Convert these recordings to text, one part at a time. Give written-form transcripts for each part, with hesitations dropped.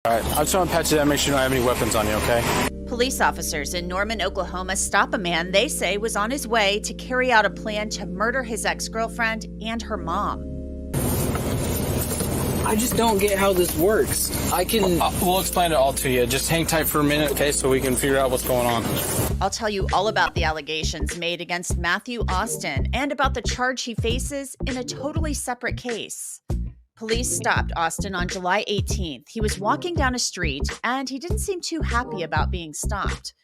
All right, I just want to patch you down, make sure you don't have any weapons on you, okay? Police officers in Norman, Oklahoma stop a man they say was on his way to carry out a plan to murder his ex-girlfriend and her mom. I just don't get how this works. We'll explain it all to you. Just hang tight for a minute, okay, so we can figure out what's going on. I'll tell you all about the allegations made against Matthew Austin and about the charge he faces in a totally separate case. Police stopped Austin on July 18th. He was walking down a street and he didn't seem too happy about being stopped.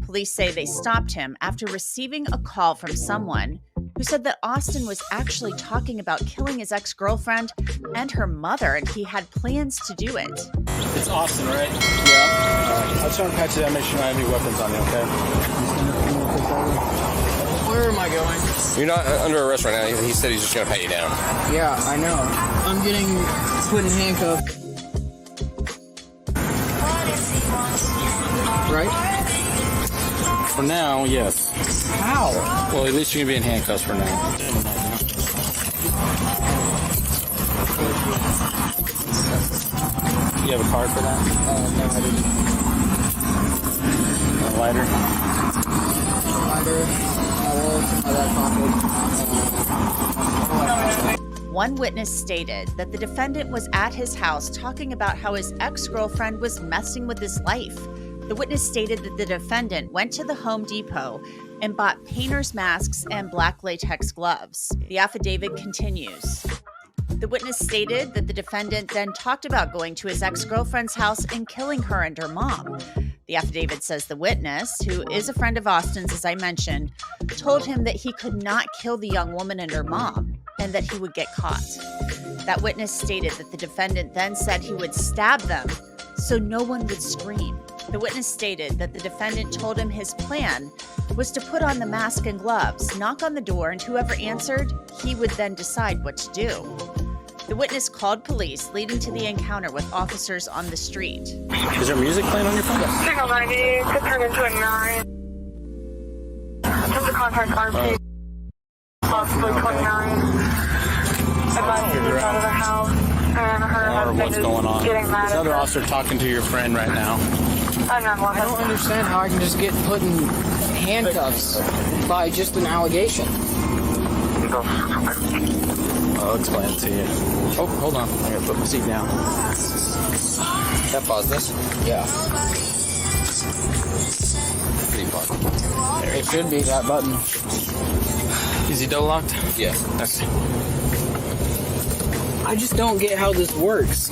Police say they stopped him after receiving a call from someone who said that Austin was actually talking about killing his ex-girlfriend and her mother, and he had plans to do it. It's Austin, right? Yeah. I just want to patch you down, make sure you don't have any weapons on you, okay? Where am I going? You're not under arrest right now. He said he's just going to pat you down. Yeah, I know. I'm getting put in handcuffs. Right? For now, yes. How? Well, at least you're going to be in handcuffs for now. You have a card for that? No, I didn't. A lighter? Lighter. My back pocket. One witness stated that the defendant was at his house talking about how his ex-girlfriend was messing with his life. The witness stated that the defendant went to the Home Depot and bought painter's masks and black latex gloves. The affidavit continues. The witness stated that the defendant then talked about going to his ex-girlfriend's house and killing her and her mom. The affidavit says the witness, who is a friend of Austin's, as I mentioned, told him that he could not kill the young woman and her mom and that he would get caught. That witness stated that the defendant then said he would stab them so no one would scream. The witness stated that the defendant told him his plan was to put on the mask and gloves, knock on the door, and whoever answered, he would then decide what to do. The witness called police, leading to the encounter with officers on the street. Is there music playing on your phone? Signal 90, could turn into a 9. Just a contact RP, possibly 29. Advised to get out of the house, and her Or husband what's is going on? getting mad This at other her. officer talking to your friend right now. I'm not I don't understand how I can just get put in handcuffs by just an allegation. I'll explain it to you. Oh, hold on. I gotta put my seat down. Can I pause this? Yeah. Pretty pause. It should be that button. Is he double locked? Yeah. That's. I just don't get how this works.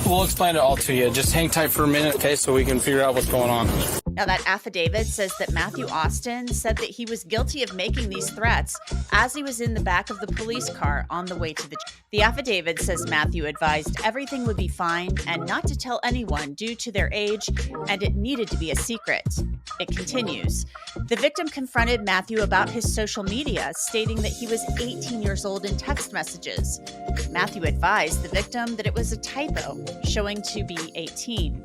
We'll explain it all to you. Just hang tight for a minute, okay, so we can figure out what's going on. Now, that affidavit says that Matthew Austin said that he was guilty of making these threats as he was in the back of the police car on the way to the affidavit says Matthew advised everything would be fine and not to tell anyone due to their age, and it needed to be a secret. It continues. The victim confronted Matthew about his social media, stating that he was 18 years old in text messages. Matthew advised the victim that it was a typo, showing to be 18.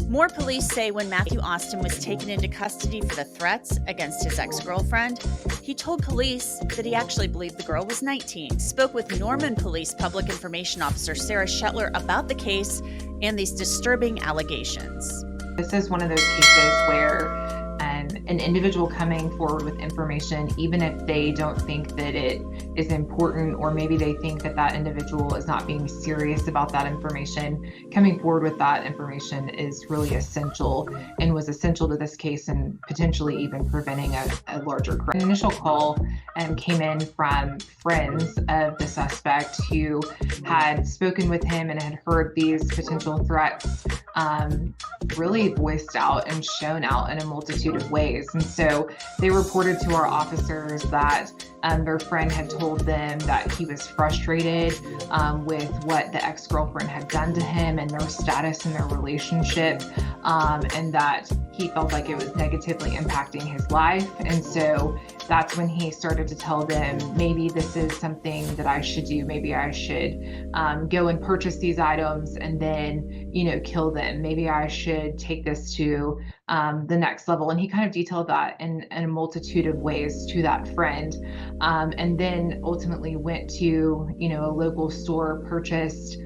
More police say when Matthew Austin was taken into custody for the threats against his ex-girlfriend, he told police that he actually believed the girl was 19. Spoke with Norman Police Public Information Officer Sarah Shetler about the case and these disturbing allegations. This is one of those cases where an individual coming forward with information, even if they don't think that it is important, or maybe they think that that individual is not being serious about that information, coming forward with that information is really essential and was essential to this case and potentially even preventing a larger crime. An initial call came in from friends of the suspect who had spoken with him and had heard these potential threats really voiced out and shown out in a multitude of ways. And so they reported to our officers that their friend had told them that he was frustrated with what the ex-girlfriend had done to him and their status in their relationship, and that he felt like it was negatively impacting his life. And so that's when he started to tell them, maybe this is something that I should do. Maybe I should go and purchase these items and then, kill them. Maybe I should take this to the next level. And he kind of detailed that in a multitude of ways to that friend. And then ultimately went to, a local store, purchased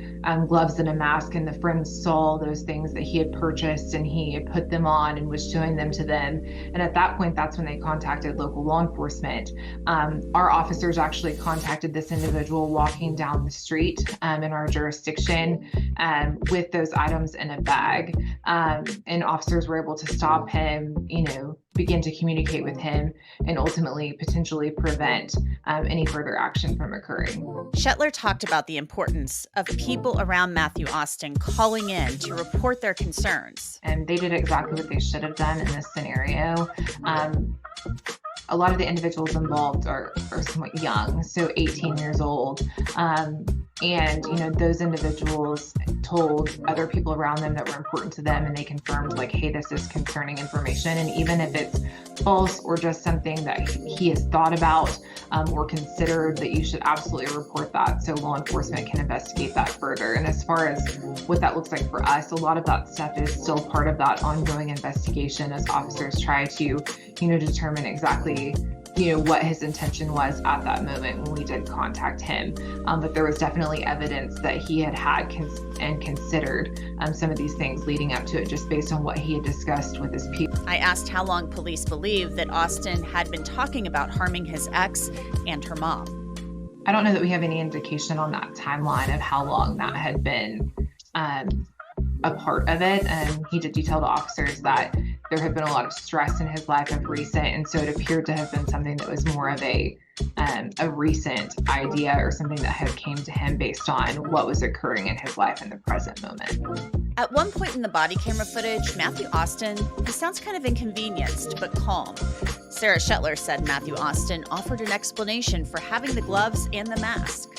gloves and a mask, and the friends saw those things that he had purchased and he had put them on and was showing them to them. And at that point, that's when they contacted local law enforcement. Our officers actually contacted this individual walking down the street in our jurisdiction with those items in a bag. And officers were able to stop him, begin to communicate with him, and ultimately potentially prevent any further action from occurring. Shetler talked about the importance of people around Matthew Austin calling in to report their concerns. And they did exactly what they should have done in this scenario. A lot of the individuals involved are somewhat young, so 18 years old. And, those individuals told other people around them that were important to them, and they confirmed, like, hey, this is concerning information. And even if it's false or just something that he has thought about or considered, that you should absolutely report that so law enforcement can investigate that further. And as far as what that looks like for us, a lot of that stuff is still part of that ongoing investigation as officers try to, determine exactly what his intention was at that moment when we did contact him. But there was definitely evidence that he had and considered some of these things leading up to it, just based on what he had discussed with his people. I asked how long police believe that Austin had been talking about harming his ex and her mom. I don't know that we have any indication on that timeline of how long that had been a part of it. He did detail to officers that there had been a lot of stress in his life of recent, and so it appeared to have been something that was more of a recent idea or something that had came to him based on what was occurring in his life in the present moment. At one point in the body camera footage, Matthew Austin, he sounds kind of inconvenienced but calm. Sarah Shetler said Matthew Austin offered an explanation for having the gloves and the mask.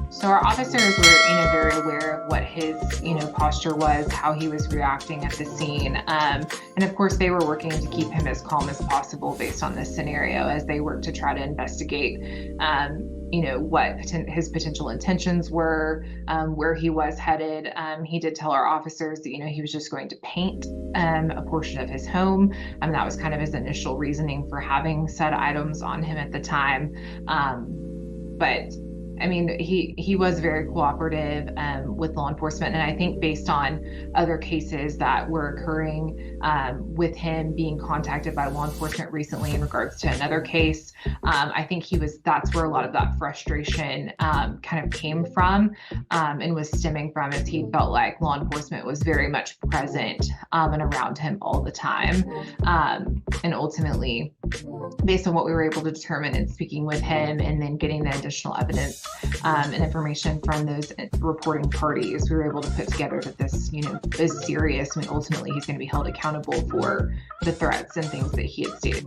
So our officers were, very aware of what his, posture was, how he was reacting at the scene. And of course, they were working to keep him as calm as possible based on this scenario as they worked to try to investigate, what his potential intentions were, where he was headed. He did tell our officers that, he was just going to paint a portion of his home. That was kind of his initial reasoning for having said items on him at the time. But he was very cooperative with law enforcement. And I think based on other cases that were occurring with him being contacted by law enforcement recently in regards to another case, I think that's where a lot of that frustration kind of came from and was stemming from, as he felt like law enforcement was very much present and around him all the time. And ultimately, based on what we were able to determine in speaking with him and then getting the additional evidence and information from those reporting parties, we were able to put together that this, is serious. Ultimately, he's going to be held accountable for the threats and things that he had stated.